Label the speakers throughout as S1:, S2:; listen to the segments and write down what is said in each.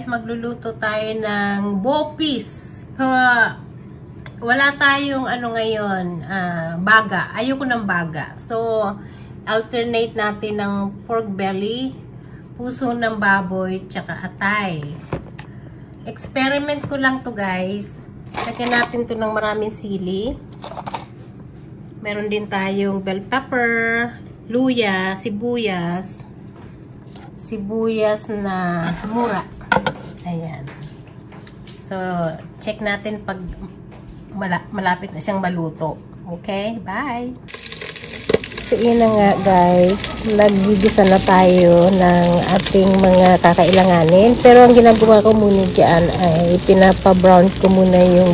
S1: Magluluto tayo ng bopis. Wala tayong ngayon, baga. Ayoko ng baga. So, alternate natin ng pork belly, puso ng baboy, tsaka atay. Experiment ko lang to guys. Lagyan natin to ng maraming sili. Meron din tayong bell pepper, luya, sibuyas na mura. Ayan. So, check natin pag malapit na siyang maluto. Okay? Bye! So, yun na nga guys. Nagigisa na tayo ng ating mga kakailanganin. Pero ang ginagawa ko muna dyan ay pinapa-brown ko muna yung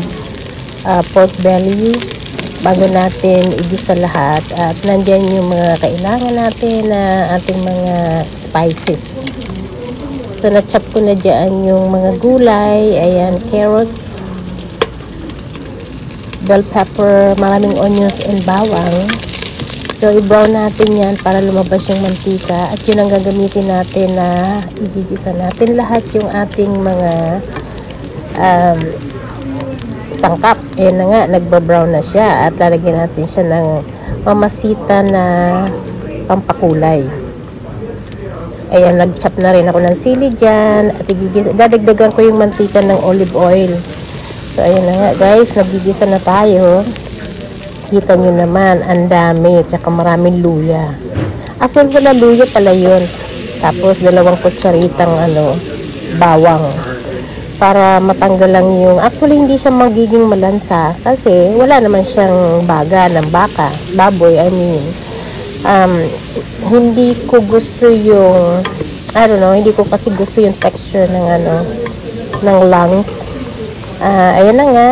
S1: pork belly bago natin igisa lahat. At nandyan yung mga kailangan natin na ating mga spices. So, na-chop ko na dyan yung mga gulay. Ayan, carrots, bell pepper, maraming onions and bawang. So, i-brown natin yan para lumabas yung mantika. At yun ang gagamitin natin na igigisa natin lahat yung ating mga sangkap. Ayan na nga, nagba-brown na siya. At lalagyan natin siya ng mamasita na pampakulay. Ayan, nag-chop na rin ako ng sili dyan. At dadagdagan ko yung mantika ng olive oil. So, ayan na nga guys, nagigisa na tayo. Kita nyo naman, ang dami. Tsaka maraming luya. Actually, wala luya pala yun. Tapos, 2 kutsaritang bawang. Para matanggal lang yung... Actually, hindi siya magiging malansa. Kasi, wala naman siyang baga ng baka. Baboy, I mean. Hindi ko gusto yung hindi ko kasi gusto yung texture ng ng lungs. Ayan na nga,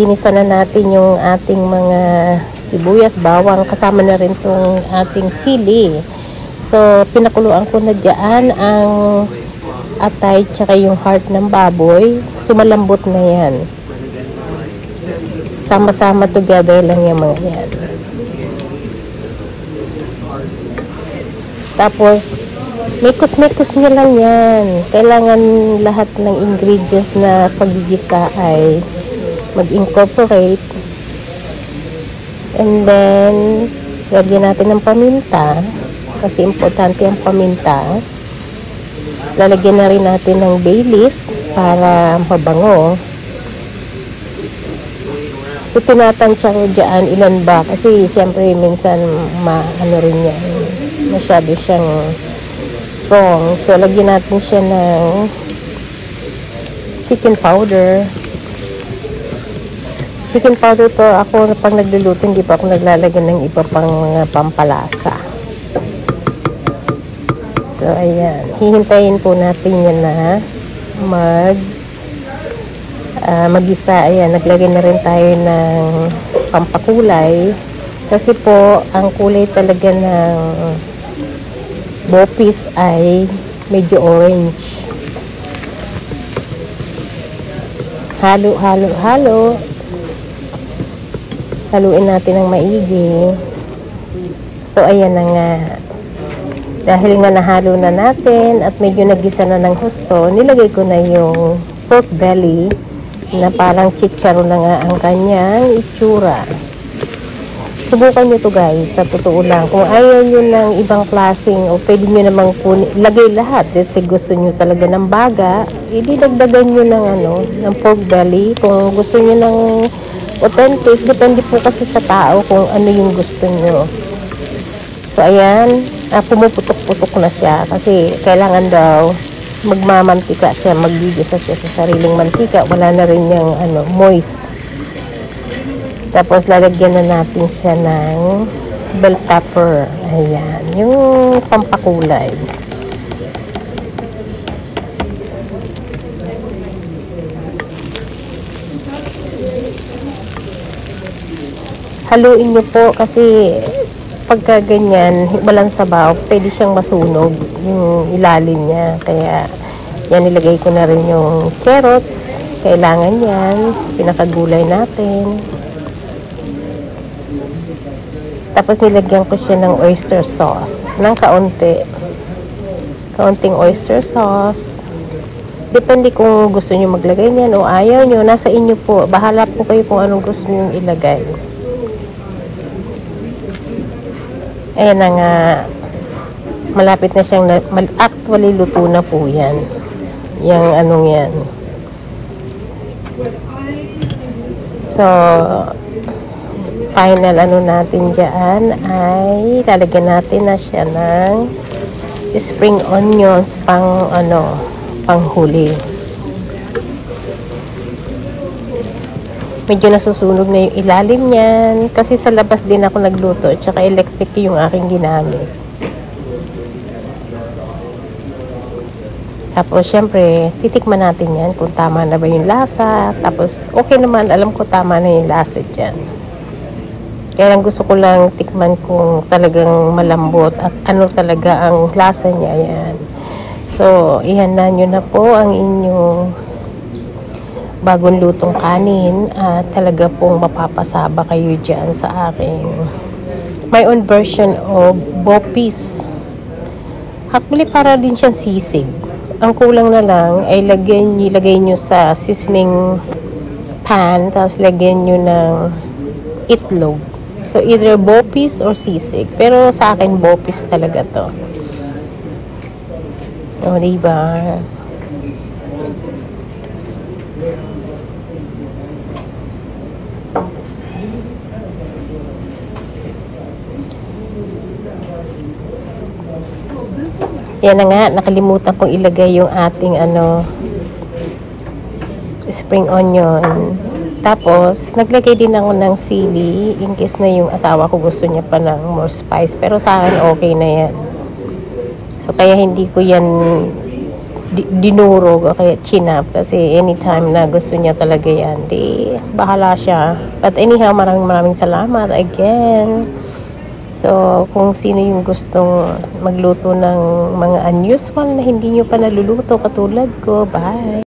S1: ginisa na natin yung ating mga sibuyas, bawang, kasama na rin tong ating sili. So, pinakuluan ko na dyan ang atay tsaka yung heart ng baboy. Sumalambot na yan. Sama-sama together lang yung mga yan. Tapos, mekos-mekos nyo lang yan. Kailangan lahat ng ingredients na paggigisa ay mag-incorporate. And then, lagyan natin ng paminta. Kasi importante ang paminta. Lalagyan na rin natin ng bay leaf para mabango. So, tinatansya ko dyan ilan ba. Kasi, syempre, minsan rin yan. Masyado siyang strong. So, lagyan natin siya ng chicken powder. Chicken powder to, ako pag nagluluto, hindi pa ako naglalagyan ng iba pang mga pampalasa. So, ayan. Hihintayin po natin yan na mag-isa. Ayan, naglagay na rin tayo ng pampakulay. Kasi po, ang kulay talaga ng bopis ay medyo orange. Halo. Haluin natin ng maigi. So, ayan na nga. Dahil nga nahalo na natin at medyo nagisa na ng husto, nilagay ko na yung pork belly na parang chicharo na nga ang kanyang itsura. Subukan nyo to guys, sa totoo lang. Kung ayaw nyo ng ibang klaseng o pwede nyo namang lagay lahat. Kasi gusto nyo talaga ng baga, ididagdagan nyo ng pork belly. Kung gusto nyo ng authentic, depende po kasi sa tao kung ano yung gusto nyo. So ayan, pumuputok-putok na siya. Kasi kailangan daw magmamantika siya, magigisa siya sa sariling mantika. Wala na rin yung moist. Tapos, lalagyan na natin siya ng bell pepper. Ayan. Yung pampakulay. Haluin nyo po kasi pagka ganyan, walang sabaw, pwede siyang masunog yung ilalim niya. Kaya, yan, nilagay ko na rin yung carrots. Kailangan yan. Pinakagulay natin. Tapos nilagyan ko siya ng oyster sauce. Ng kaunti. Kaunting oyster sauce. Depende kung gusto nyo maglagay niyan o ayaw nyo. Nasa inyo po. Bahala po kayo kung anong gusto nyo ilagay. Ayan na nga. Malapit na siyang, actually luto na po yan. Yung anong yan. So, final ano natin dyan ay lalagyan natin na siya ng spring onions pang panghuli. Medyo nasusunog na yung ilalim niyan kasi sa labas din ako nagluto at saka electric yung aking ginamit. Tapos, syempre, titikman natin yan kung tama na ba yung lasa. Tapos, okay naman. Alam ko tama na yung lasa dyan. Kaya lang gusto ko lang tikman kung talagang malambot at ano talaga ang lasa niya. Yan. So, ihanan nyo na po ang inyong bagong lutong kanin. At talaga pong mapapasaba kayo dyan sa aking my own version of bopis. Actually, para din siyang sisig. Ang kulang na lang ay ilagay nyo sa seasoning pan, tapos lagyan nyo ng itlog. So, either bopis or sisig. Pero sa akin, bopis talaga to. O, diba? Yan na nga, nakalimutan kong ilagay yung ating spring onion. Tapos, naglagay din ako ng sili in case na yung asawa ko gusto niya pa ng more spice. Pero sa akin, okay na yan. So, kaya hindi ko yan dinurog o kaya chinap. Kasi anytime na gusto niya talaga yan, di bahala siya. But anyhow, maraming salamat again. So, kung sino yung gustong magluto ng mga unusual na hindi nyo pa naluluto katulad ko, bye!